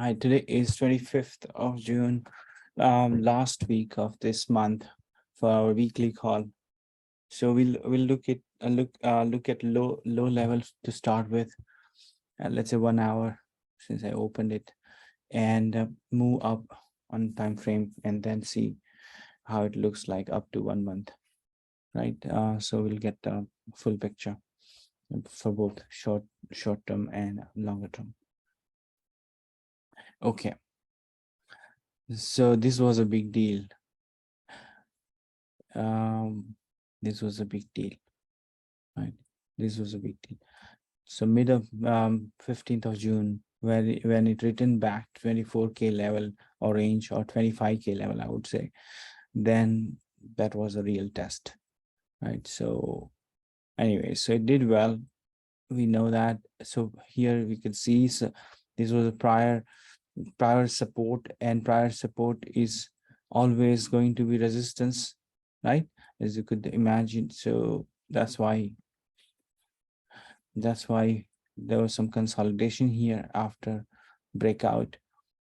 Hi, today is 25th of June, last week of this month for our weekly call. So we'll look at low levels to start with, let's say 1 hour since I opened it, and move up on time frame and then see how it looks like up to 1 month, right? So we'll get a full picture for both short term and longer term. Okay, so this was a big deal. Um, this was a big deal, right? This was a big deal. So mid of 15th of June, when it returned back 24K level or range, or 25K level, I would say, then that was a real test, right? So anyway, so it did well. We know that. So here we could see, so this was a prior support, and prior support is always going to be resistance, right? As you could imagine. So that's why there was some consolidation here after breakout,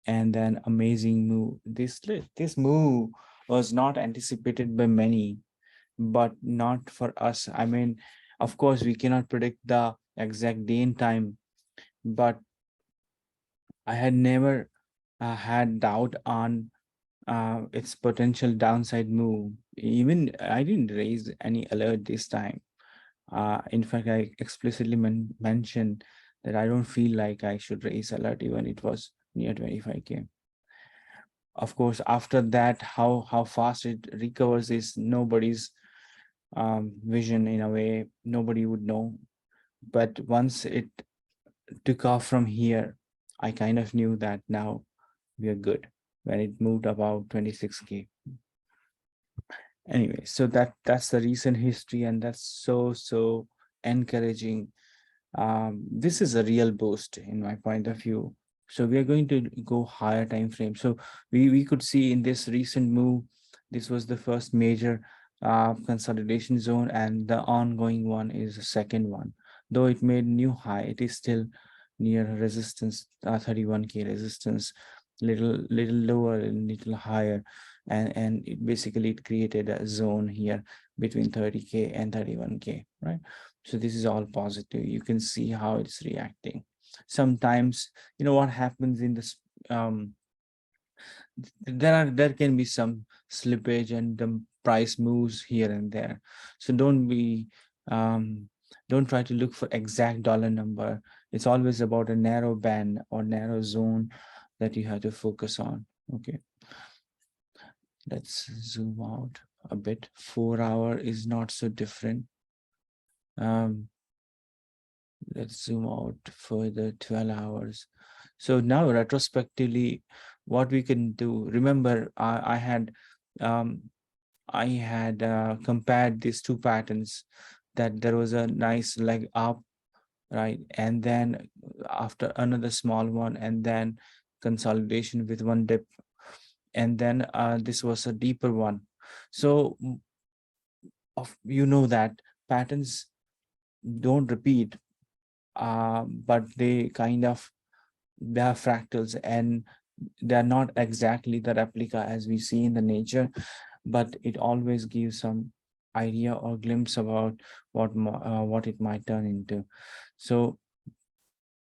and then amazing move. This move was not anticipated by many, but not for us. I mean, of course we cannot predict the exact day and time, but I had never had doubt on its potential downside move. Even I didn't raise any alert this time. In fact, I explicitly mentioned that I don't feel like I should raise alert even it was near 25K. Of course, after that, how fast it recovers is nobody's vision. In a way, nobody would know. But once it took off from here, I kind of knew that now we are good when it moved about 26K. Anyway, so that's the recent history, and that's so encouraging. This is a real boost in my point of view. So we are going to go higher time frame. So we could see in this recent move, this was the first major consolidation zone, and the ongoing one is the second one. Though it made new high, it is still near resistance, 31K resistance, little lower and little higher, and basically it created a zone here between 30K and 31K, right? So this is all positive. You can see how it's reacting. Sometimes, what happens in this, there can be some slippage, and the price moves here and there. So um don't try to look for exact dollar number. It's always about a narrow band or narrow zone that you have to focus on. Okay, let's zoom out a bit. 4 hour is not so different. um let's zoom out further, 12 hours. So now retrospectively, what we can do, remember, um, I had compared these two patterns, that there was a nice leg up, right? And then after another small one, and then consolidation with one dip, and then this was a deeper one. So that patterns don't repeat, but they are fractals, and they're not exactly the replica as we see in the nature, but it always gives some idea or glimpse about what it might turn into. So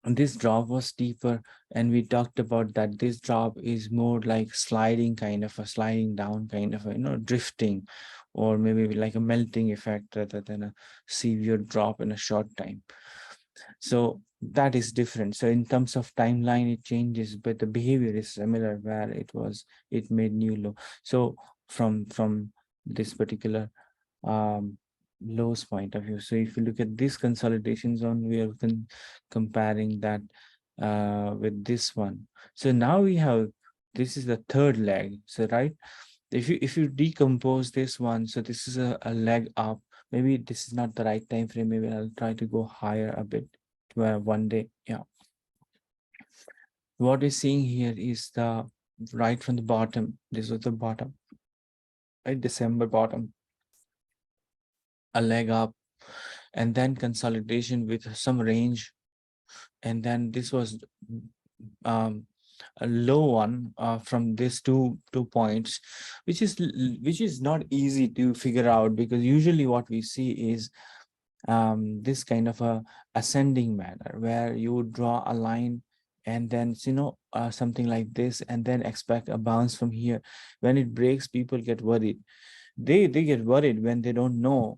this drop was steeper, and we talked about that this drop is more like sliding, kind of a sliding down, kind of a drifting, or maybe like a melting effect rather than a severe drop in a short time. So that is different. So in terms of timeline, it changes, but the behavior is similar, where it made new low. So from this particular um lows point of view. So if you look at this consolidation zone, we are comparing that with this one. So now we have, this is the third leg. So right, if you decompose this one, so this is a leg up. Maybe this is not the right time frame. Maybe I'll try to go higher a bit to one day. Yeah, what we're seeing here is the right from the bottom. This was the bottom, right? December bottom, a leg up, and then consolidation with some range, and then this was um a low one from these two points, which is not easy to figure out, because usually what we see is this kind of a ascending manner where you would draw a line and then something like this, and then expect a bounce from here. When it breaks, people get worried. They get worried when they don't know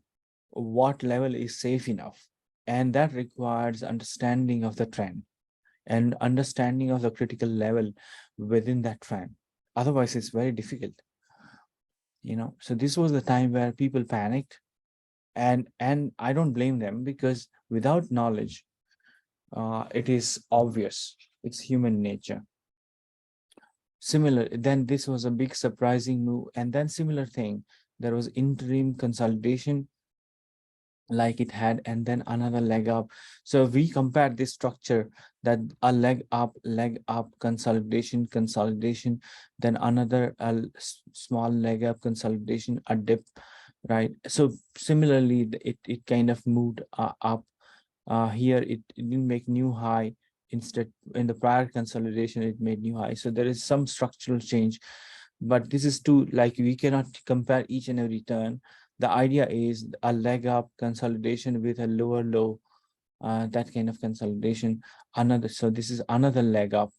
what level is safe enough, and that requires understanding of the trend and understanding of the critical level within that trend. Otherwise it's very difficult. So this was the time where people panicked, and I don't blame them, because without knowledge, it is obvious, it's human nature. Similar, then this was a big surprising move, and then similar thing, there was interim consolidation like it had, and then another leg up. So we compared this structure, that a leg up, consolidation, consolidation, then another small leg up, consolidation, a dip, right? So similarly, it kind of moved up. Here it didn't make new high. Instead, in the prior consolidation, it made new high. So there is some structural change, but this is too, like, we cannot compare each and every turn. The idea is a leg up consolidation with a lower low, that kind of consolidation. So this is another leg up,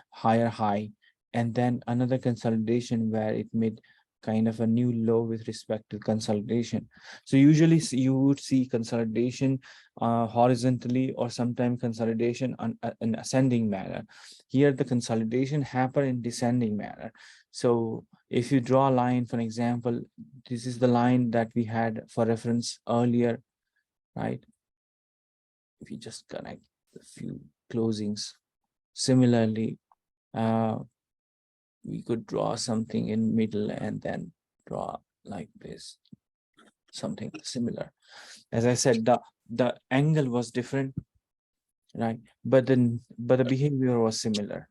higher high, and then another consolidation where it made kind of a new low with respect to consolidation. So usually you would see consolidation horizontally, or sometimes consolidation on an ascending manner. Here the consolidation happen in descending manner. So if you draw a line, for example, this is the line that we had for reference earlier, right? If you just connect a few closings. Similarly, uh, we could draw something in middle and then draw like this, something similar. As I said, the angle was different, right? But the behavior was similar,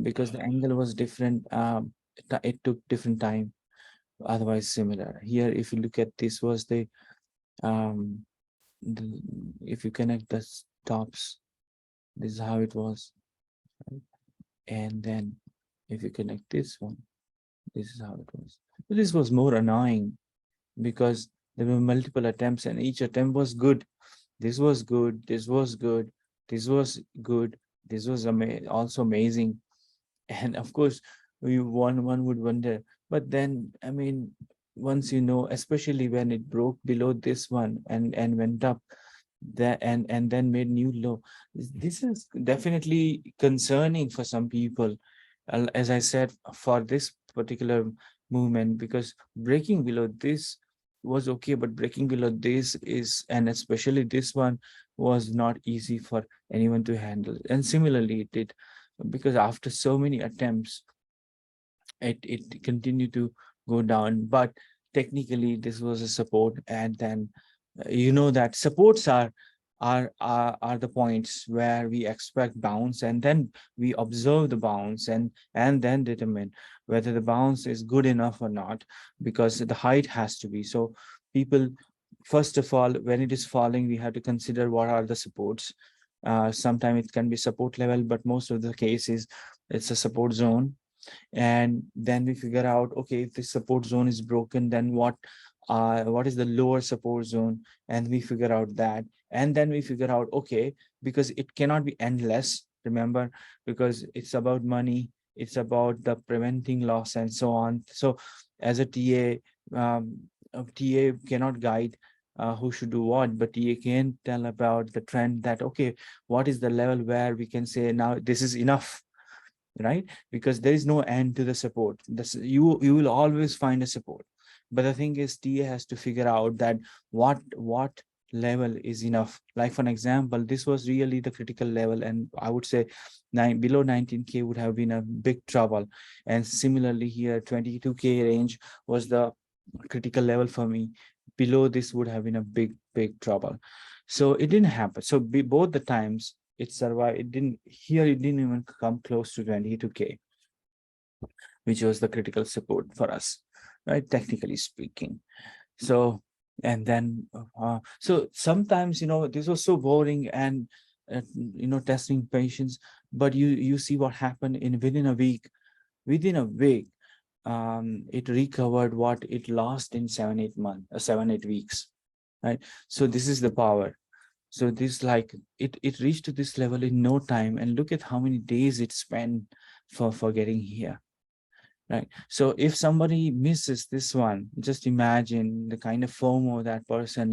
because the angle was different. It took different time, otherwise similar. Here, if you look at this, was um the if you connect the stops, this is how it was, right? And then if you connect this one, this is how it was. But this was more annoying, because there were multiple attempts and each attempt was good. This was good, this was good, this was good, this was also amazing. And of course, one would wonder, but then, I mean, once especially when it broke below this one and went up, that and then made new low, this is definitely concerning for some people. As I said, for this particular movement, because breaking below this was okay, but breaking below this is, and especially this one, was not easy for anyone to handle. And similarly it did, because after so many attempts, it continued to go down. But technically this was a support, and then that supports are the points where we expect bounce, and then we observe the bounce, and then determine whether the bounce is good enough or not, because the height has to be. So people, first of all, when it is falling, we have to consider what are the supports. Sometimes it can be support level, but most of the cases it's a support zone. And then we figure out, okay, if the support zone is broken, then what is the lower support zone, and we figure out that. And then we figure out, okay, because it cannot be endless, remember, because it's about money, it's about the preventing loss and so on. So as a ta cannot guide who should do what, but ta can tell about the trend, that okay, what is the level where we can say now this is enough, right? Because there is no end to the support. You will always find a support, but the thing is, TA has to figure out that what level is enough. Like, for an example, this was really the critical level, and I would say below 19K would have been a big trouble. And similarly here, 22K range was the critical level for me. Below this would have been a big trouble. So it didn't happen. So both the times it survived. It didn't even come close to 22K, which was the critical support for us, right? Technically speaking. So, and then, so sometimes, this was so boring, and testing patience. But you see what happened in within a week. Within a week, it recovered what it lost in 7 8 months, 7 8 weeks, right? So this is the power. So this, like, it reached to this level in no time, and look at how many days it spent for getting here, right? So if somebody misses this one, just imagine the kind of FOMO that person,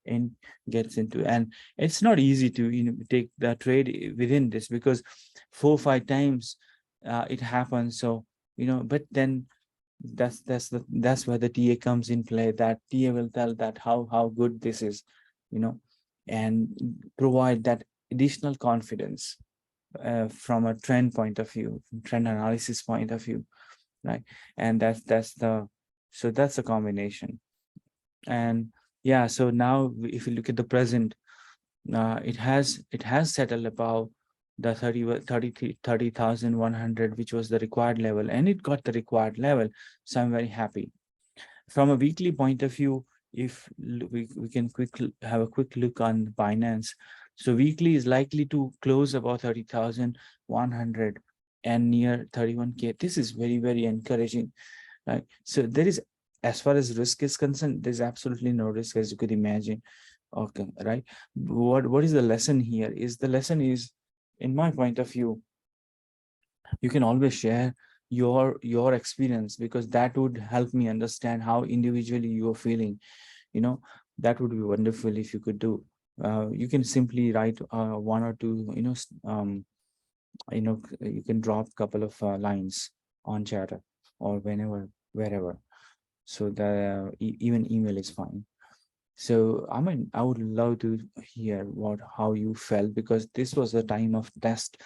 in gets into. And it's not easy to take the trade within this, because 4 or 5 times it happens. So but then that's where the TA comes in play. That TA will tell that how good this is, you know and provide that additional confidence from a trend point of view, trend analysis point of view, right? And that's the combination. And yeah, so now if you look at the present, it has settled above the 30,100, which was the required level, and it got the required level. So I'm very happy. From a weekly point of view, if we can have a quick look on Binance. So weekly is likely to close about 30,100 and near 31K. This is very, very encouraging, right? So there is, as far as risk is concerned, there's absolutely no risk, as you could imagine. Okay, right? What is the lesson here? Is the lesson is, in my point of view, you can always share your experience, because that would help me understand how individually you are feeling. you know that would be wonderful if you could do. You can simply write one or two, you can drop a couple of lines on chat, or wherever. So the even email is fine. So I mean, I would love to hear how you felt, because this was a time of test,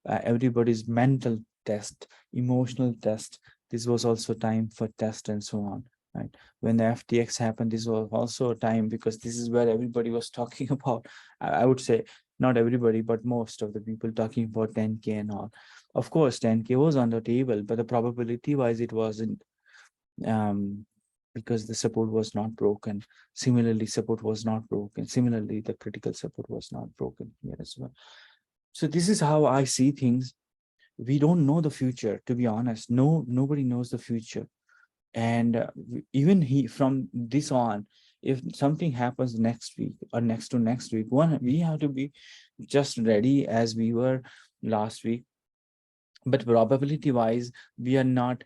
everybody's mental test, emotional test. This was also time for test and so on, right? When the FTX happened, this was also a time, because this is where everybody was talking about. I would say not everybody, but most of the people talking about 10K and all. Of course, 10K was on the table, but the probability wise, it wasn't, um, because the support was not broken. Similarly, support was not broken. Similarly, the critical support was not broken here as well. So this is how I see things. We don't know the future, to be honest. Nobody knows the future. And even from this on, if something happens next week or next to next week, we have to be just ready as we were last week. But probability wise, we are not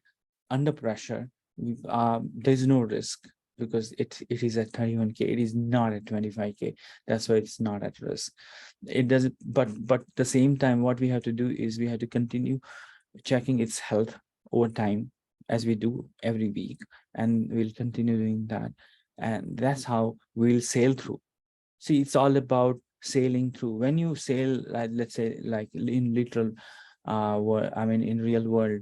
under pressure. There's no risk, because it is at 31K. It is not at 25K. That's why it's not at risk. It doesn't. But the same time, what we have to do is we have to continue checking its health over time, as we do every week, and we'll continue doing that. And that's how we'll sail through. See, it's all about sailing through. When you sail, like, let's say, like in literal world, I mean in real world,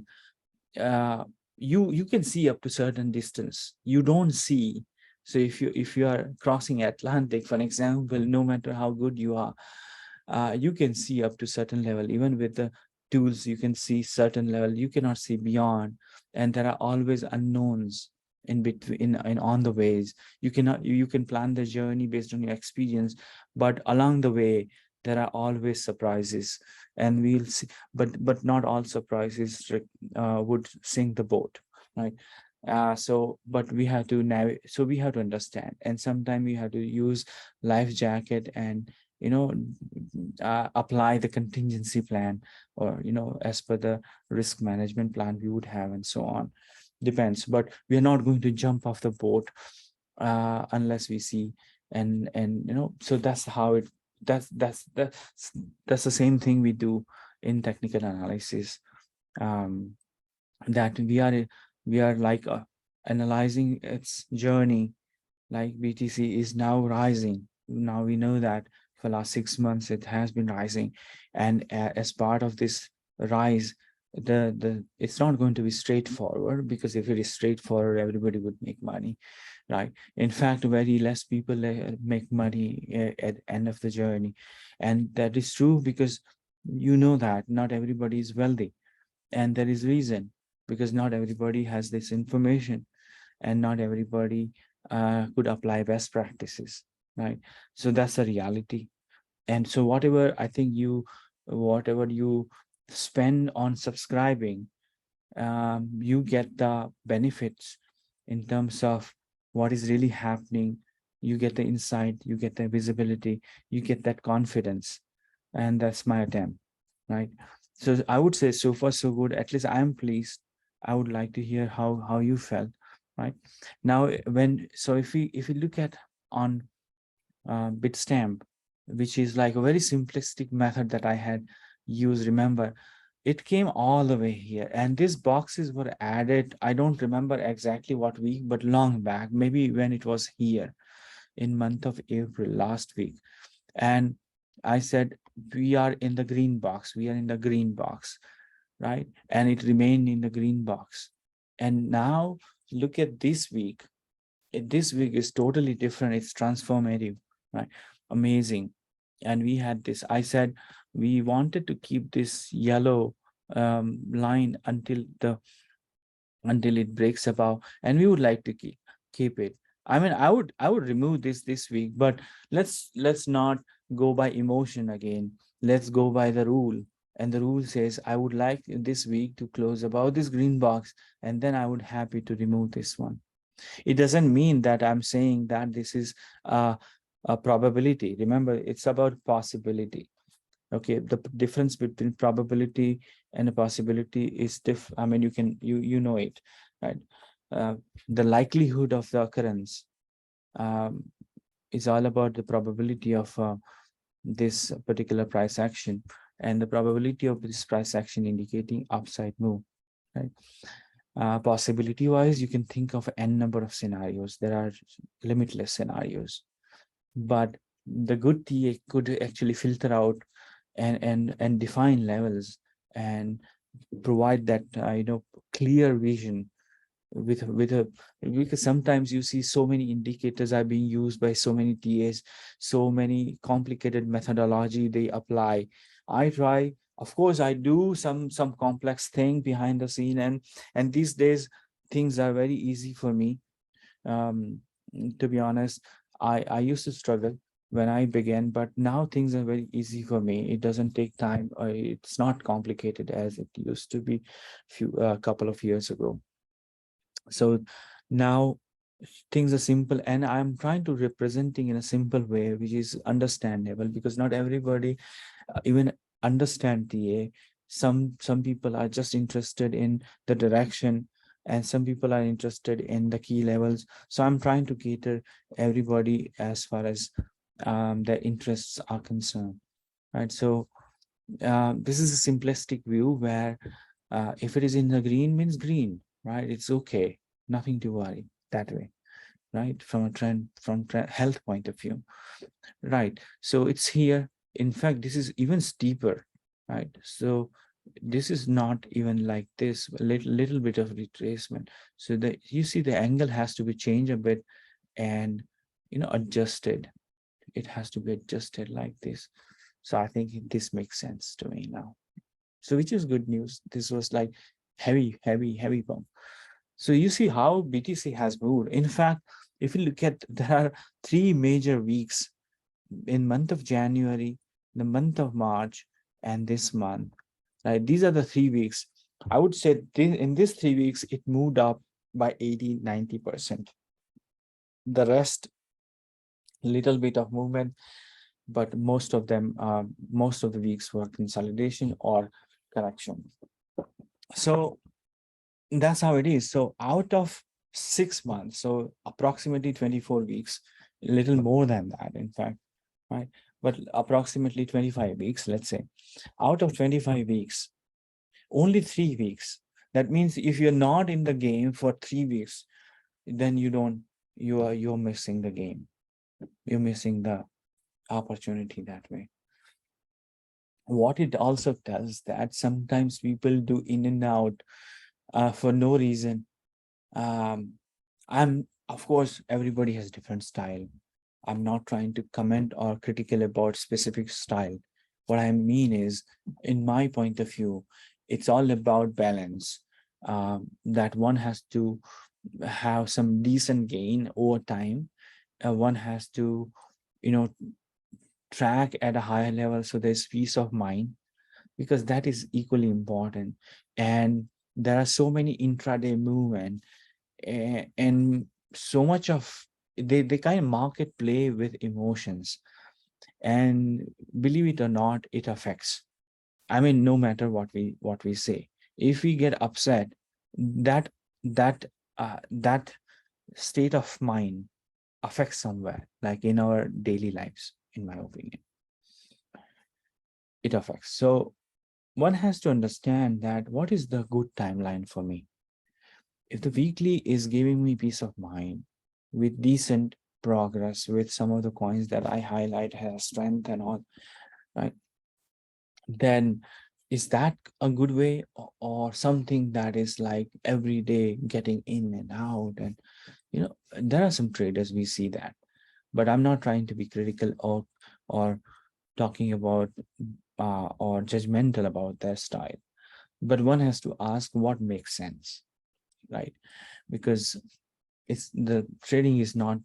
uh, you can see up to certain distance. You don't see. So if you are crossing Atlantic, for example, no matter how good you are, you can see up to certain level. Even with the tools, you can see certain level. You cannot see beyond, and there are always unknowns in between, in on the ways. You can plan the journey based on your experience, but along the way there are always surprises, and we'll see. But not all surprises would sink the boat, right? But we have to navigate. So we have to understand, and sometimes we have to use life jacket, and you know apply the contingency plan, or as per the risk management plan we would have, and so on. Depends, but we are not going to jump off the boat unless we see. And so that's how it that's the same thing we do in technical analysis. um that we are like analyzing its journey. Like BTC is now rising. Now we know that for last 6 months it has been rising, and as part of this rise, the it's not going to be straightforward, because if it is straightforward, everybody would make money, right? In fact, very less people make money at the end of the journey, and that is true, because that not everybody is wealthy, and there is reason, because not everybody has this information, and not everybody could apply best practices, right? So that's the reality. And so whatever I think whatever you spend on subscribing, you get the benefits in terms of what is really happening. You get the insight, you get the visibility, you get that confidence. And that's my attempt, right? So I would say so far so good. At least I am pleased. I would like to hear how you felt, right? Now, if we look at on Bitstamp, which is like a very simplistic method that I had used. Remember, it came all the way here, and these boxes were added. I don't remember exactly what week, but long back, maybe when it was here in month of April last week. And I said, we are in the green box. We are in the green box, right? And it remained in the green box. And now look at this week. This week is totally different. It's transformative, right? Amazing. And we had this, I said, we wanted to keep this yellow line until it breaks above, and we would like to keep it. I mean, I would remove this week, but let's not go by emotion again. Let's go by the rule. And the rule says I would like this week to close above this green box, and then I would happy to remove this one. It doesn't mean that I'm saying that this is a probability. Remember, it's about possibility. Okay, the difference between probability and a possibility is I mean, you know it, right? uh, the likelihood of the occurrence um, is all about the probability of this particular price action, and the probability of this price action indicating upside move, right? Possibility wise, you can think of n number of scenarios. There are limitless scenarios, but the good TA could actually filter out and define levels and provide that clear vision with a, because sometimes you see so many indicators are being used by so many TAs, so many complicated methodology they apply. I try, of course I do some complex thing behind the scene, and these days things are very easy for me. um to be honest, I used to struggle when I began, but now things are very easy for me. It doesn't take time, or it's not complicated as it used to be a couple of years ago. So now things are simple, and I'm trying to representing in a simple way which is understandable, because not everybody even understand TA. Some people are just interested in the direction, and some people are interested in the key levels. So I'm trying to cater everybody as far as their interests are concerned, right? So this is a simplistic view where if it is in the green means green, right? It's okay, nothing to worry that way, right? From a health point of view, right? So it's here. In fact, this is even steeper, right? So this is not even like this, a little bit of retracement. So that you see the angle has to be changed a bit, and adjusted. It has to be adjusted like this. So I think this makes sense to me now. So which is good news. This was like heavy bump. So you see how BTC has moved. In fact, if you look at, there are three major weeks in month of January, the month of March, and this month. Right? These are the 3 weeks. I would say in these 3 weeks, it moved up by 80-90%. The rest, little bit of movement, but most of them, most of the weeks were consolidation or correction. So that's how it is. So out of 6 months, so approximately 24 weeks, a little more than that, in fact, right? But approximately 25 weeks, let's say, out of 25 weeks, only 3 weeks. That means if you're not in the game for 3 weeks, then you're missing the game. You're missing the opportunity that way. What it also does that sometimes people do in and out for no reason. I'm, of course, everybody has different style. I'm not trying to comment or critical about specific style. What I mean is, in my point of view, it's all about balance. That one has to have some decent gain over time. One has to, you know, track at a higher level, so there's peace of mind, because that is equally important. And there are so many intraday movement, and so much of they kind of market play with emotions, and believe it or not, it affects. I mean, no matter what we say, if we get upset, that that that state of mind affects somewhere, like in our daily lives. In my opinion, it affects. So one has to understand that what is the good timeline for me. If the weekly is giving me peace of mind with decent progress, with some of the coins that I highlight has strength and all, right, then is that a good way, or something that is like every day getting in and out? And there are some traders we see that, but I'm not trying to be critical or talking about or judgmental about their style. But one has to ask what makes sense, right? Because it's the trading is not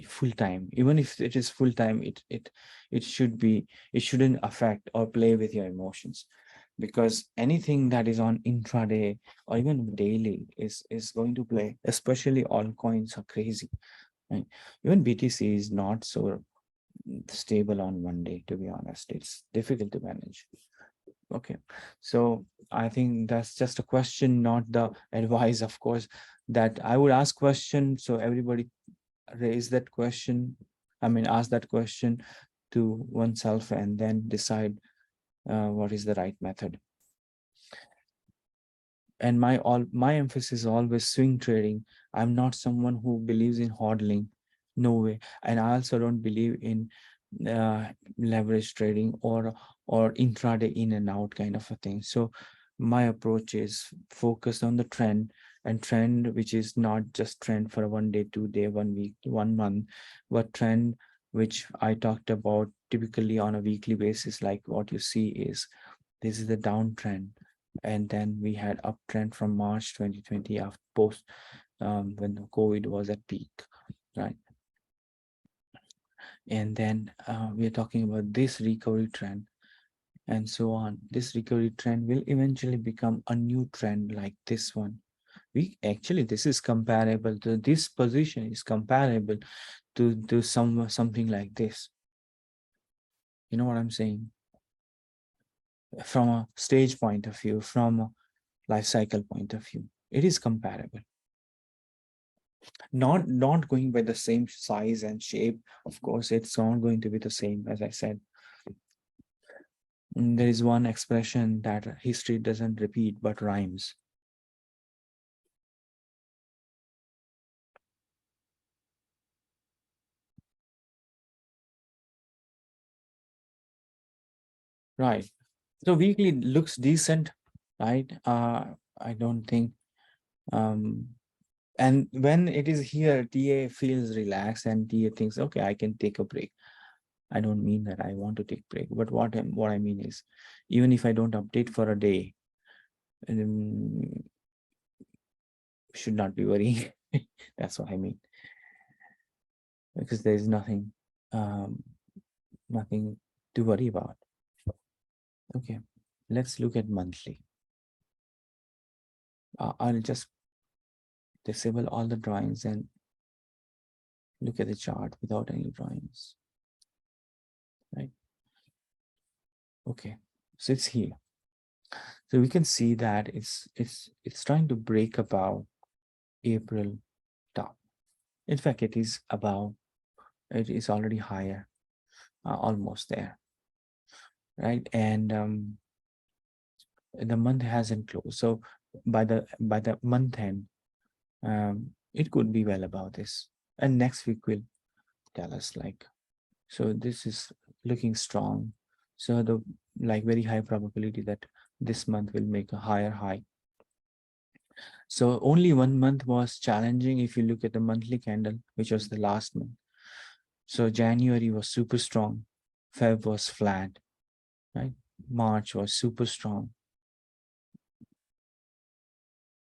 full time. Even if it is full time, it should be, it shouldn't affect or play with your emotions, because anything that is on intraday or even daily is going to play. Especially all coins are crazy, right? Even BTC is not so stable on one day, to be honest. It's difficult to manage. Okay, so I think that's just a question, not the advice, of course, that I would ask question. So everybody raise that question. I mean, ask that question to oneself and then decide what is the right method. And my emphasis is always swing trading. I'm not someone who believes in hodling. No way. And I also don't believe in uh, leverage trading or intraday in and out kind of a thing. So my approach is focused on the trend, and trend which is not just trend for 1 day, 2 day, 1 week, 1 month, but trend which I talked about typically on a weekly basis. Like what you see is, this is the downtrend, and then we had uptrend from March 2020 after post when the COVID was at peak, right? And then we are talking about this recovery trend and so on. This recovery trend will eventually become a new trend like this one. We actually, this is comparable to, this position is comparable to something like this. You know what I'm saying? From a stage point of view, from a life cycle point of view, it is comparable. Not going by the same size and shape. Of course, it's not going to be the same, as I said. There is one expression that history doesn't repeat but rhymes. Right. So weekly looks decent, right? I don't think um and when it is here, TA feels relaxed and TA thinks, okay, I can take a break. I don't mean that I want to take break, but what I mean is, even if I don't update for a day, um, should not be worrying. That's what I mean, because there's um, nothing to worry about. Okay, let's look at monthly. I'll just disable all the drawings and look at the chart without any drawings, right? Okay, so it's here. So we can see that it's trying to break above April top. In fact, it is above. It is already higher, almost there, right? And the month hasn't closed, so by the month end, it could be well above this. And next week will tell us, like, so this is looking strong. So the, like, very high probability that this month will make a higher high. So only 1 month was challenging if you look at the monthly candle, which was the last month. So January was super strong, Feb was flat, right? March was super strong.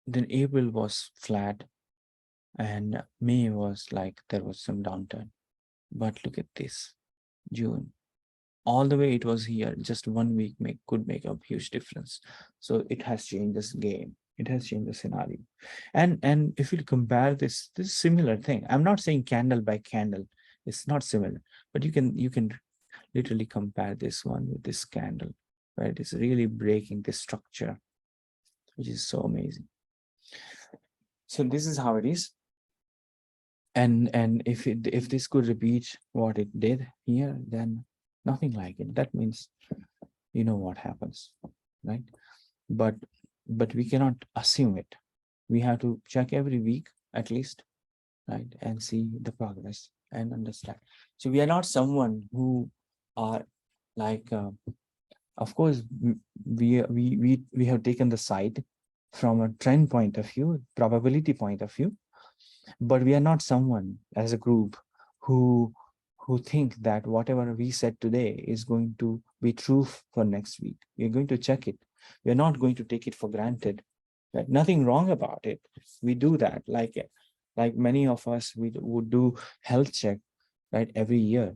Then April was flat, and May was like there was some downturn. But look at this, June. all the way it was here, just 1 week could make a huge difference. So it has changed this game. It has changed the scenario. And if you compare this similar thing, I'm not saying candle by candle, it's not similar, but you can literally compare this one with this candle, right? It's really breaking the structure, which is so amazing. So this is how it is. And if this could repeat what it did here, then nothing like it. That means you know what happens, right? But we cannot assume it. We have to check every week at least, right? And see the progress and understand. So we are not someone who are like of course we have taken the side from a trend point of view, probability point of view, but we are not someone as a group who think that whatever we said today is going to be true for next week. We're going to check it. We're not going to take it for granted, right? Nothing wrong about it. We do that, like many of us, we would do health check, right, every year.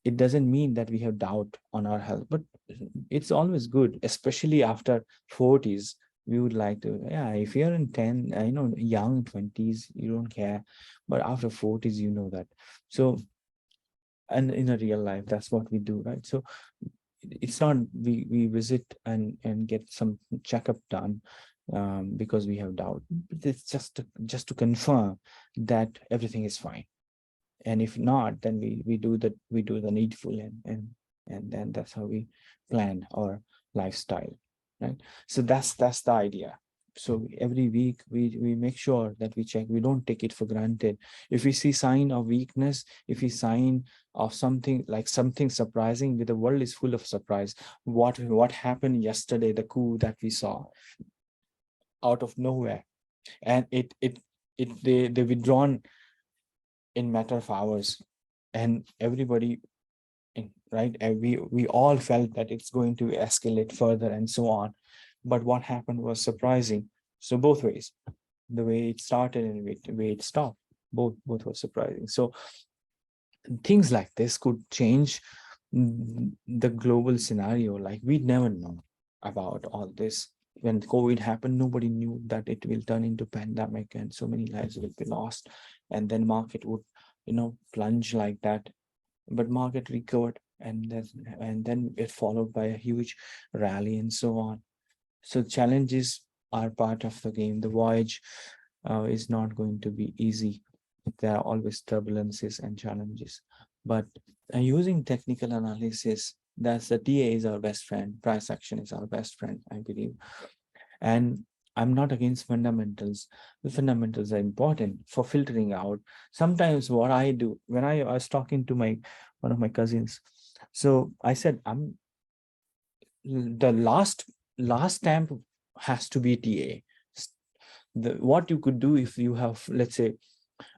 It doesn't mean that we have doubt on our health, but it's always good, especially after 40s. We would like to, yeah, if you're in 10, young 20s, you don't care, but after 40s, you know that. So, and in a real life, that's what we do, right? So it's not we visit and get some checkup done because we have doubt, but it's just to confirm that everything is fine. And if not, then we do the needful, and then that's how we plan our lifestyle, right? So that's the idea. So every week we make sure that we check. We don't take it for granted. If we see sign of weakness, if we sign of something like something surprising, with the world is full of surprise. What happened yesterday, the coup that we saw out of nowhere, and they withdrawn in matter of hours, and everybody right, and we all felt that it's going to escalate further and so on, but what happened was surprising. So both ways, the way it started and the way it stopped, both were surprising. So things like this could change the global scenario. Like, we never know about all this. When COVID happened, nobody knew that it will turn into pandemic and so many lives will be lost, and then market would plunge like that. But market recovered, and then it followed by a huge rally and so on. So challenges are part of the game. The voyage is not going to be easy. There are always turbulences and challenges, but using technical analysis, that's the TA is our best friend. Price action is our best friend, I believe. And I'm not against fundamentals. The fundamentals are important for filtering out. Sometimes what I do, when I was talking to one of my cousins, so I said, the last stamp has to be TA. What you could do, if you have, let's say,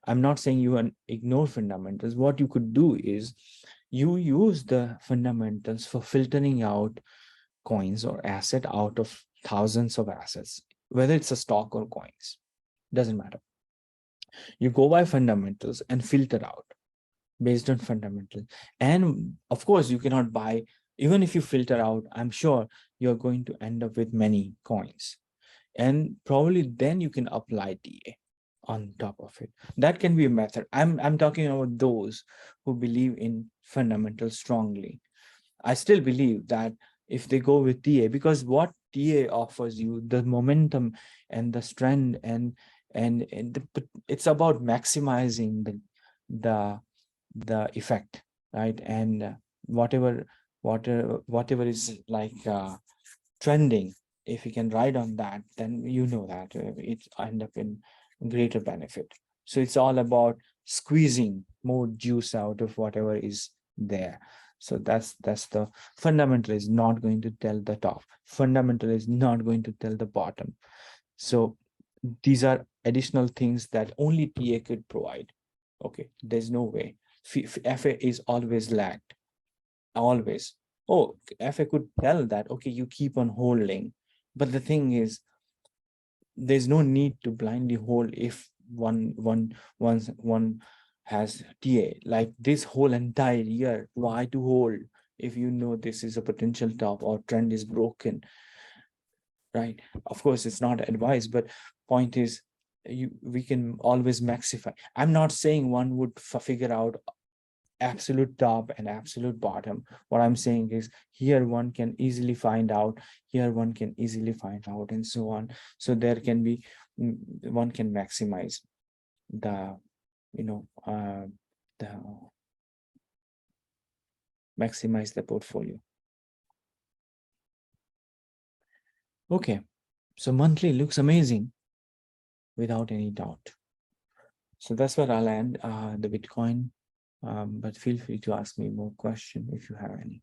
I'm not saying you ignore fundamentals. What you could do is you use the fundamentals for filtering out coins or asset out of thousands of assets, whether it's a stock or coins, doesn't matter. You go by fundamentals and filter out based on fundamentals. And of course, you cannot buy, even if you filter out, I'm sure you're going to end up with many coins. And probably then you can apply TA on top of it. That can be a method. I'm talking about those who believe in fundamentals strongly. I still believe that if they go with TA, because what TA offers you, the momentum and the strength, it's about maximizing the effect, right? And whatever is like trending, if you can ride on that, then you know that it end up in greater benefit. So it's all about squeezing more juice out of whatever is there. So that's the fundamental is not going to tell the top. Fundamental is not going to tell the bottom. So these are additional things that only TA could provide. Okay, there's no way. FA is always lagged, always. Oh, FA could tell that, okay, you keep on holding. But the thing is, there's no need to blindly hold if one has TA. Like this whole entire year, why to hold? if you know this is a potential top or trend is broken, right? Of course, it's not advice, but point is, we can always maxify. I'm not saying one would figure out absolute top and absolute bottom. What I'm saying is, here one can easily find out, here one can easily find out, and so on. So there can be, one can maximize the, you know, the maximize the portfolio. Okay, so monthly looks amazing without any doubt. So that's where I'll end the Bitcoin. But feel free to ask me more questions if you have any.